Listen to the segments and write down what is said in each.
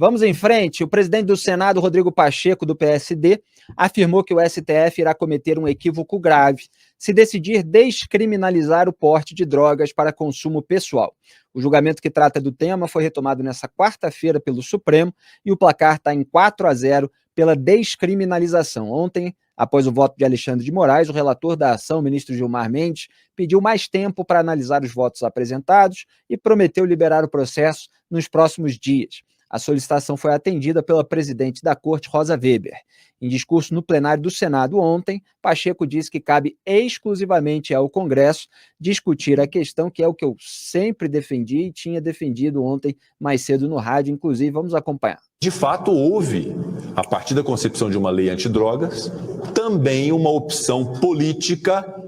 Vamos em frente. O presidente do Senado, Rodrigo Pacheco, do PSD, afirmou que o STF irá cometer um equívoco grave se decidir descriminalizar o porte de drogas para consumo pessoal. O julgamento que trata do tema foi retomado nesta quarta-feira pelo Supremo e o placar está em 4-0 pela descriminalização. Ontem, após o voto de Alexandre de Moraes, o relator da ação, o ministro Gilmar Mendes, pediu mais tempo para analisar os votos apresentados e prometeu liberar o processo nos próximos dias. A solicitação foi atendida pela presidente da Corte, Rosa Weber. Em discurso no plenário do Senado ontem, Pacheco disse que cabe exclusivamente ao Congresso discutir a questão, que é o que eu sempre defendi e tinha defendido ontem mais cedo no rádio, inclusive. Vamos acompanhar. De fato, houve, a partir da concepção de uma lei antidrogas, também uma opção política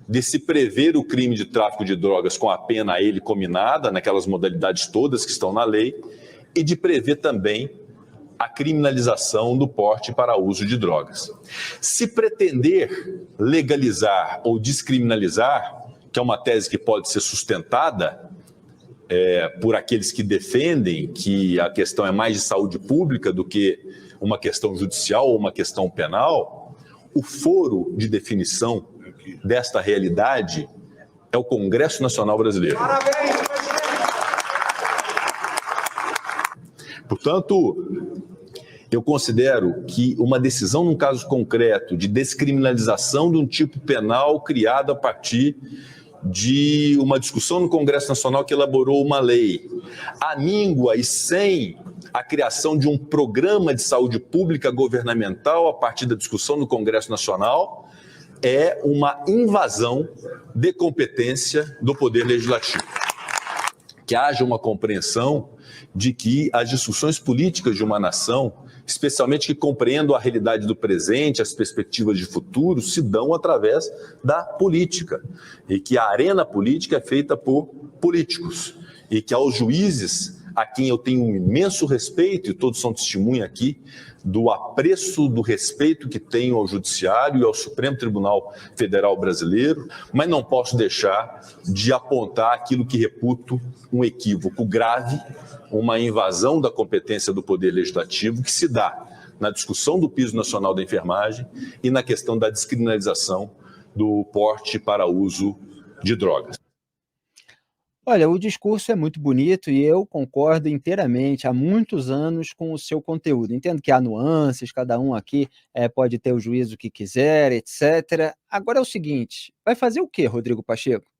de se prever o crime de tráfico de drogas com a pena a ele cominada, naquelas modalidades todas que estão na lei, e de prever também a criminalização do porte para uso de drogas. Se pretender legalizar ou descriminalizar, que é uma tese que pode ser sustentada por aqueles que defendem que a questão é mais de saúde pública do que uma questão judicial ou uma questão penal, o foro de definição desta realidade é o Congresso Nacional Brasileiro. Parabéns, portanto, eu considero que uma decisão num caso concreto de descriminalização de um tipo penal criado a partir de uma discussão no Congresso Nacional que elaborou uma lei, à míngua e sem a criação de um programa de saúde pública governamental a partir da discussão no Congresso Nacional, é uma invasão de competência do Poder Legislativo. Que haja uma compreensão de que as discussões políticas de uma nação, especialmente que compreendam a realidade do presente, as perspectivas de futuro, se dão através da política. E que a arena política é feita por políticos. E que aos juízes, a quem eu tenho um imenso respeito, e todos são testemunha aqui, do apreço, do respeito que tenho ao Judiciário e ao Supremo Tribunal Federal Brasileiro, mas não posso deixar de apontar aquilo que reputo um equívoco grave, uma invasão da competência do Poder Legislativo que se dá na discussão do piso nacional da enfermagem e na questão da descriminalização do porte para uso de drogas. Olha, o discurso é muito bonito e eu concordo inteiramente há muitos anos com o seu conteúdo. Entendo que há nuances, cada um aqui pode ter o juízo que quiser, etc. Agora é o seguinte, vai fazer o quê, Rodrigo Pacheco?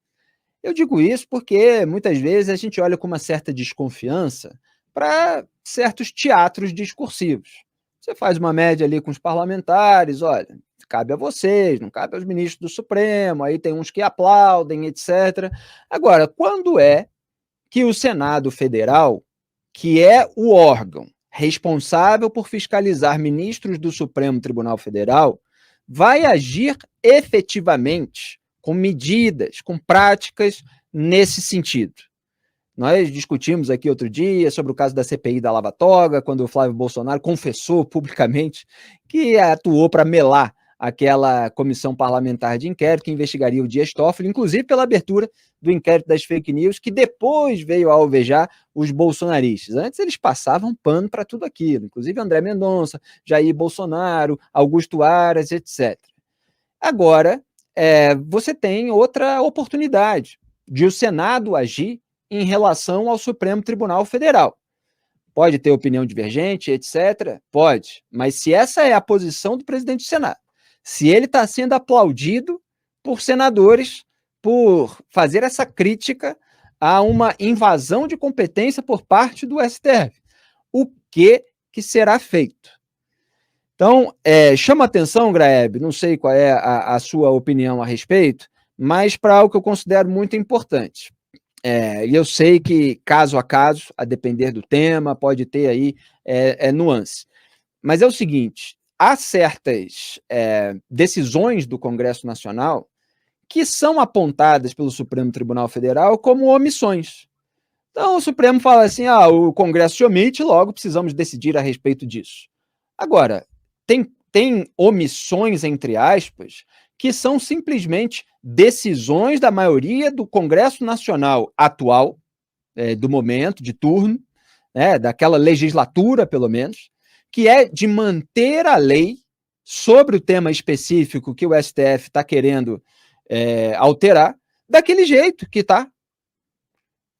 Eu digo isso porque muitas vezes a gente olha com uma certa desconfiança para certos teatros discursivos. Você faz uma média ali com os parlamentares, olha, cabe a vocês, não cabe aos ministros do Supremo, aí tem uns que aplaudem, etc. Agora, quando é que o Senado Federal, que é o órgão responsável por fiscalizar ministros do Supremo Tribunal Federal, vai agir efetivamente com medidas, com práticas nesse sentido? Nós discutimos aqui outro dia sobre o caso da CPI da Lava Toga, quando o Flávio Bolsonaro confessou publicamente que atuou para melar aquela comissão parlamentar de inquérito que investigaria o Dias Toffoli, inclusive pela abertura do inquérito das fake news, que depois veio a alvejar os bolsonaristas. Antes eles passavam pano para tudo aquilo, inclusive André Mendonça, Jair Bolsonaro, Augusto Aras, etc. Agora, você tem outra oportunidade de o Senado agir em relação ao Supremo Tribunal Federal. Pode ter opinião divergente, etc. Pode, mas se essa é a posição do presidente do Senado, se ele está sendo aplaudido por senadores por fazer essa crítica a uma invasão de competência por parte do STF, o que será feito? Então, chama atenção, Graeb, não sei qual é a sua opinião a respeito, mas para algo que eu considero muito importante. E eu sei que, caso a caso, a depender do tema, pode ter aí nuance. Mas é o seguinte, há certas decisões do Congresso Nacional que são apontadas pelo Supremo Tribunal Federal como omissões. Então, o Supremo fala assim, o Congresso se omite, logo precisamos decidir a respeito disso. Agora, tem omissões, entre aspas, que são simplesmente decisões da maioria do Congresso Nacional atual, do momento, de turno, né, daquela legislatura, pelo menos, que é de manter a lei sobre o tema específico que o STF está querendo alterar, daquele jeito que está.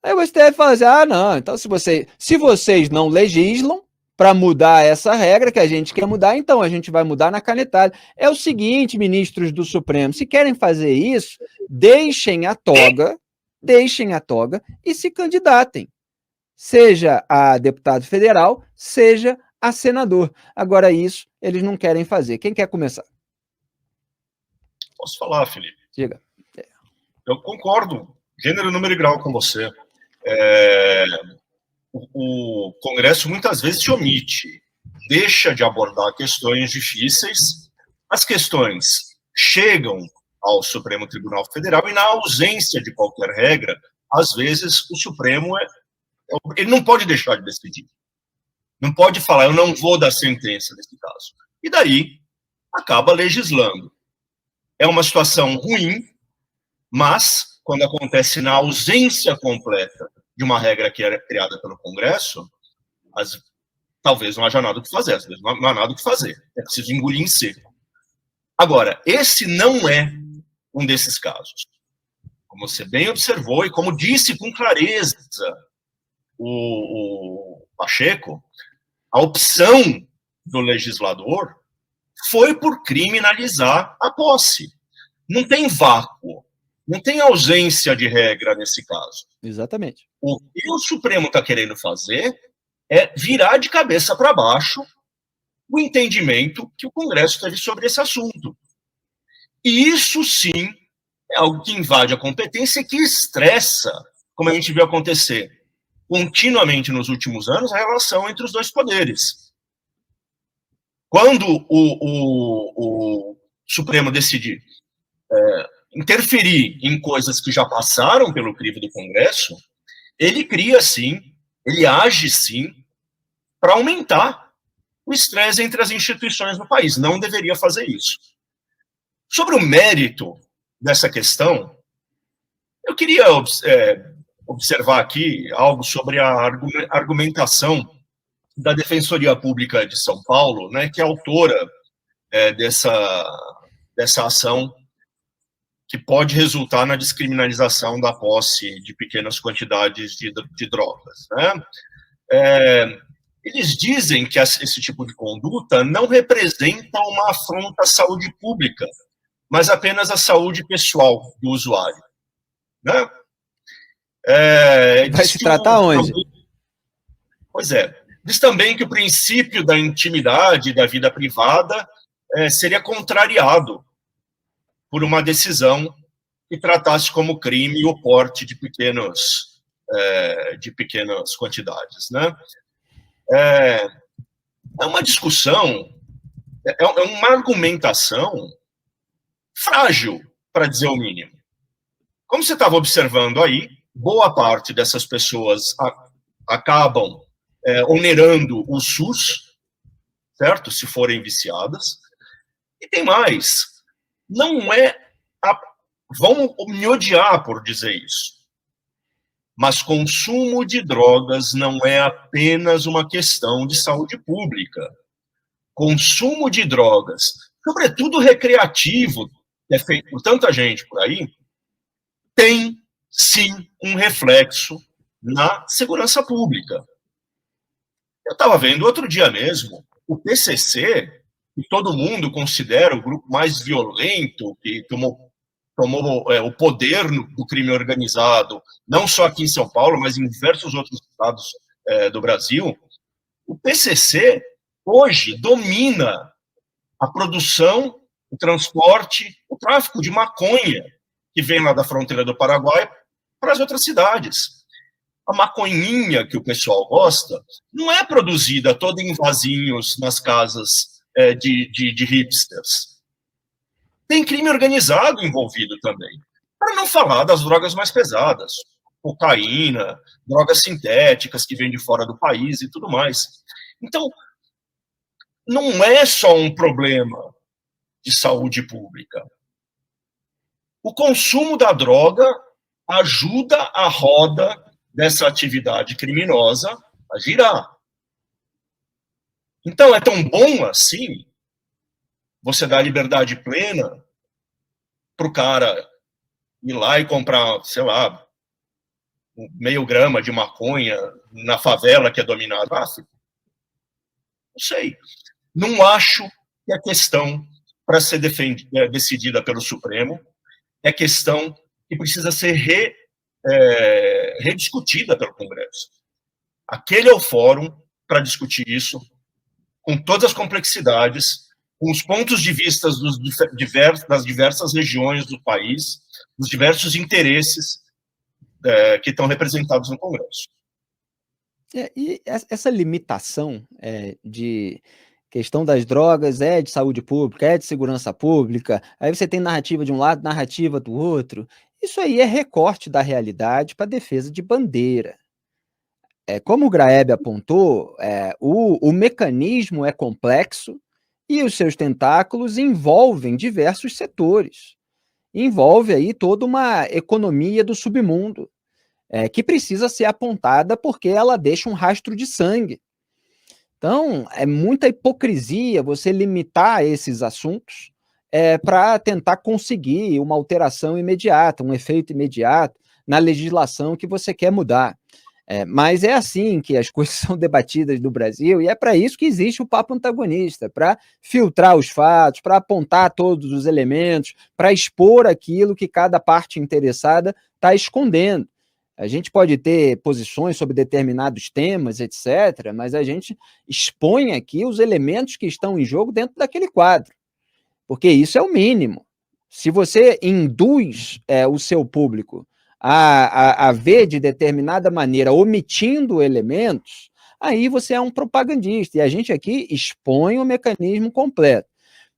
Aí o STF fala assim, não, então se vocês não legislam para mudar essa regra que a gente quer mudar, então a gente vai mudar na canetada. É o seguinte, ministros do Supremo, se querem fazer isso, deixem a toga e se candidatem. Seja a deputado federal, seja a senador. Agora isso eles não querem fazer. Quem quer começar? Posso falar, Felipe? Diga. Eu concordo, gênero, número e grau com você. O Congresso muitas vezes se omite, deixa de abordar questões difíceis. As questões chegam ao Supremo Tribunal Federal e, na ausência de qualquer regra, às vezes o Supremo ele não pode deixar de decidir. Não pode falar, eu não vou dar sentença nesse caso. E daí acaba legislando. É uma situação ruim, mas quando acontece na ausência completa de uma regra que era criada pelo Congresso, talvez não haja nada o que fazer, às vezes não há nada o que fazer. É preciso engolir em seco. Agora, esse não é um desses casos. Como você bem observou e como disse com clareza o Pacheco, a opção do legislador foi por criminalizar a posse. Não tem vácuo, não tem ausência de regra nesse caso. Exatamente. O que o Supremo está querendo fazer é virar de cabeça para baixo o entendimento que o Congresso teve sobre esse assunto. E isso, sim, é algo que invade a competência e que estressa, como a gente viu acontecer continuamente nos últimos anos, a relação entre os dois poderes. Quando o Supremo decide interferir em coisas que já passaram pelo crivo do Congresso, ele cria, sim, ele age, sim, para aumentar o estresse entre as instituições no país. Não deveria fazer isso. Sobre o mérito dessa questão, eu queria observar aqui algo sobre a argumentação da Defensoria Pública de São Paulo, né, que é autora dessa ação que pode resultar na descriminalização da posse de pequenas quantidades de drogas. Né? Eles dizem que esse tipo de conduta não representa uma afronta à saúde pública, mas apenas à saúde pessoal do usuário. Né? Vai se tratar onde? Pois é. Diz também que o princípio da intimidade da vida privada seria contrariado por uma decisão que tratasse como crime o porte de pequenas quantidades. Né? É uma discussão, é uma argumentação frágil, para dizer o mínimo. Como você estava observando aí, boa parte dessas pessoas acabam onerando o SUS, certo? Se forem viciadas. E tem mais. Não é... Vão me odiar por dizer isso. Mas consumo de drogas não é apenas uma questão de saúde pública. Consumo de drogas, sobretudo recreativo, que é feito por tanta gente por aí, tem, sim, um reflexo na segurança pública. Eu estava vendo outro dia mesmo, o PCC, que todo mundo considera o grupo mais violento, que tomou o poder do crime organizado, não só aqui em São Paulo, mas em diversos outros estados do Brasil. O PCC, hoje, domina a produção, o transporte, o tráfico de maconha, que vem lá da fronteira do Paraguai para as outras cidades. A maconhinha que o pessoal gosta não é produzida toda em vasinhos nas casas de hipsters. Tem crime organizado envolvido também. Para não falar das drogas mais pesadas, cocaína, drogas sintéticas que vêm de fora do país e tudo mais. Então, não é só um problema de saúde pública. O consumo da droga ajuda a roda dessa atividade criminosa vai virar. Então, é tão bom assim você dar liberdade plena para o cara ir lá e comprar, sei lá, meio grama de maconha na favela que é dominada. Não sei. Não acho que a questão para ser decidida pelo Supremo é questão que precisa ser rediscutida pelo Congresso. Aquele é o fórum para discutir isso, com todas as complexidades, com os pontos de vista das diversas regiões do país, dos diversos interesses que estão representados no Congresso. E essa limitação de questão das drogas é de saúde pública, é de segurança pública, aí você tem narrativa de um lado, narrativa do outro. Isso aí é recorte da realidade para defesa de bandeira. Como o Graeb apontou, o mecanismo é complexo e os seus tentáculos envolvem diversos setores. Envolve aí toda uma economia do submundo, que precisa ser apontada porque ela deixa um rastro de sangue. Então, é muita hipocrisia você limitar esses assuntos para tentar conseguir uma alteração imediata, um efeito imediato na legislação que você quer mudar. Mas é assim que as coisas são debatidas no Brasil, e é para isso que existe o papo antagonista, para filtrar os fatos, para apontar todos os elementos, para expor aquilo que cada parte interessada está escondendo. A gente pode ter posições sobre determinados temas, etc., mas a gente expõe aqui os elementos que estão em jogo dentro daquele quadro, porque isso é o mínimo. Se você induz o seu público a ver de determinada maneira, omitindo elementos, aí você é um propagandista, e a gente aqui expõe o mecanismo completo.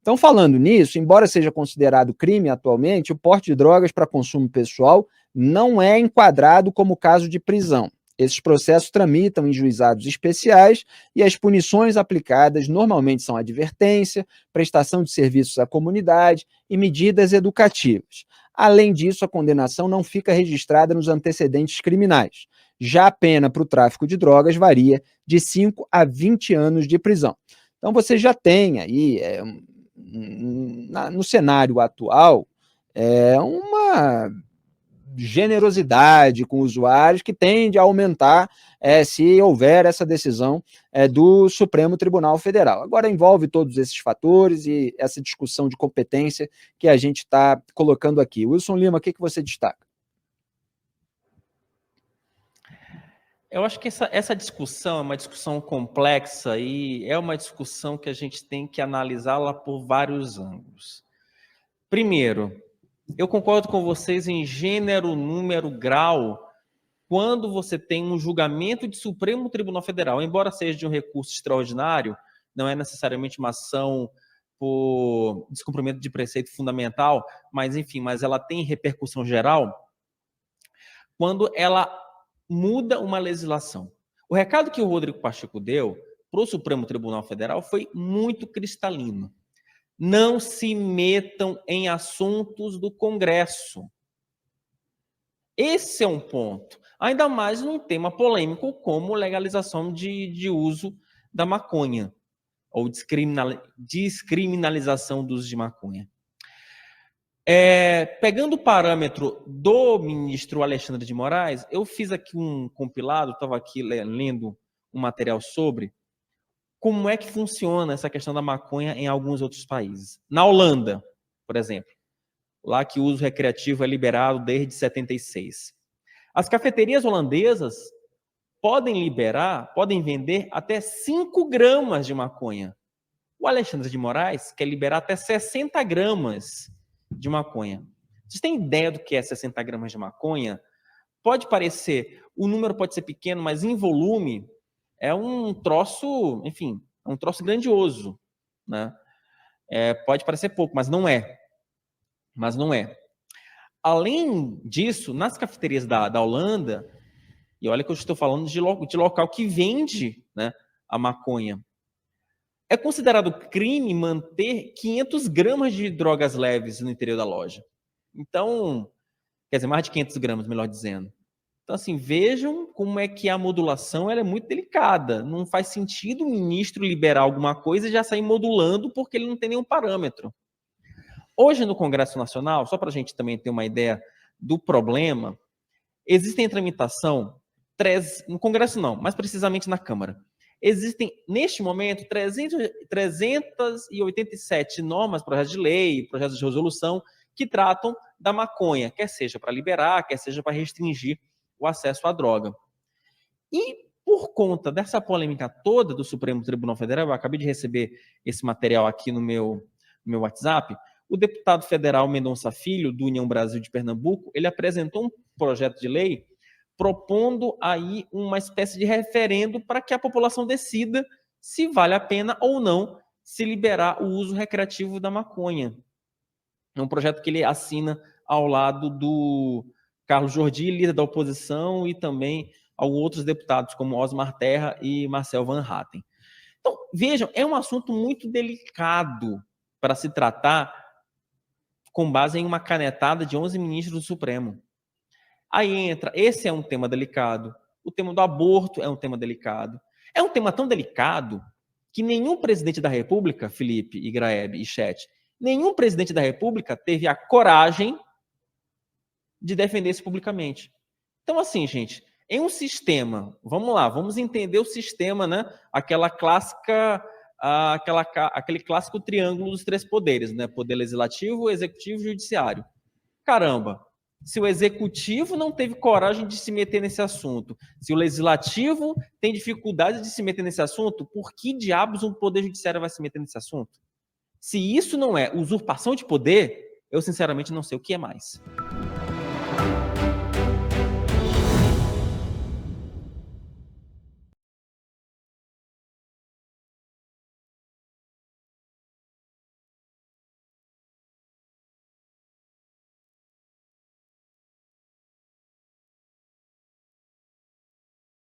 Então, falando nisso, embora seja considerado crime atualmente, o porte de drogas para consumo pessoal não é enquadrado como caso de prisão. Esses processos tramitam em juizados especiais e as punições aplicadas normalmente são advertência, prestação de serviços à comunidade e medidas educativas. Além disso, a condenação não fica registrada nos antecedentes criminais. Já a pena para o tráfico de drogas varia de 5 a 20 anos de prisão. Então, você já tem aí, no cenário atual, uma generosidade com usuários que tende a aumentar se houver essa decisão do Supremo Tribunal Federal. Agora envolve todos esses fatores e essa discussão de competência que a gente está colocando aqui. Wilson Lima, o que você destaca? Eu acho que essa discussão é uma discussão complexa e é uma discussão que a gente tem que analisá-la por vários ângulos. Primeiro, eu concordo com vocês em gênero, número, grau, quando você tem um julgamento de Supremo Tribunal Federal, embora seja de um recurso extraordinário, não é necessariamente uma ação por descumprimento de preceito fundamental, mas enfim, mas ela tem repercussão geral, quando ela muda uma legislação. O recado que o Rodrigo Pacheco deu para o Supremo Tribunal Federal foi muito cristalino. Não se metam em assuntos do Congresso. Esse é um ponto. Ainda mais num tema polêmico como legalização de uso da maconha, ou descriminalização do uso de maconha. Pegando o parâmetro do ministro Alexandre de Moraes, eu fiz aqui um compilado, estava aqui lendo um material sobre como é que funciona essa questão da maconha em alguns outros países. Na Holanda, por exemplo, lá que o uso recreativo é liberado desde 76. As cafeterias holandesas podem vender até 5 gramas de maconha. O Alexandre de Moraes quer liberar até 60 gramas de maconha. Vocês têm ideia do que é 60 gramas de maconha? Pode parecer, o número pode ser pequeno, mas em volume é um troço, enfim, é um troço grandioso, né? Pode parecer pouco, mas não é. Além disso, nas cafeterias da Holanda, e olha que eu estou falando de local que vende, né, a maconha, é considerado crime manter 500 gramas de drogas leves no interior da loja. Então, quer dizer, mais de 500 gramas, melhor dizendo. Então, assim, vejam como é que a modulação ela é muito delicada. Não faz sentido o ministro liberar alguma coisa e já sair modulando porque ele não tem nenhum parâmetro. Hoje, no Congresso Nacional, só para a gente também ter uma ideia do problema, existem em tramitação, no Congresso não, mais precisamente na Câmara, existem, neste momento, 387 normas, projetos de lei, projetos de resolução, que tratam da maconha, quer seja para liberar, quer seja para restringir o acesso à droga. E, por conta dessa polêmica toda do Supremo Tribunal Federal, eu acabei de receber esse material aqui no meu WhatsApp, o deputado federal Mendonça Filho, do União Brasil de Pernambuco, ele apresentou um projeto de lei propondo aí uma espécie de referendo para que a população decida se vale a pena ou não se liberar o uso recreativo da maconha. É um projeto que ele assina ao lado do Carlos Jordi, líder da oposição, e também alguns outros deputados, como Osmar Terra e Marcel Van Hatten. Então, vejam, é um assunto muito delicado para se tratar com base em uma canetada de 11 ministros do Supremo. Aí entra, esse é um tema delicado, o tema do aborto é um tema delicado. É um tema tão delicado que nenhum presidente da República, Felipe, e Graeb e Chet, nenhum presidente da República teve a coragem de defender isso publicamente. Então, assim, gente, em um sistema, vamos lá, vamos entender o sistema, né? Aquele clássico triângulo dos três poderes, né? Poder legislativo, executivo e judiciário. Caramba, se o executivo não teve coragem de se meter nesse assunto, se o legislativo tem dificuldade de se meter nesse assunto, por que diabos um poder judiciário vai se meter nesse assunto? Se isso não é usurpação de poder, eu sinceramente não sei o que é mais.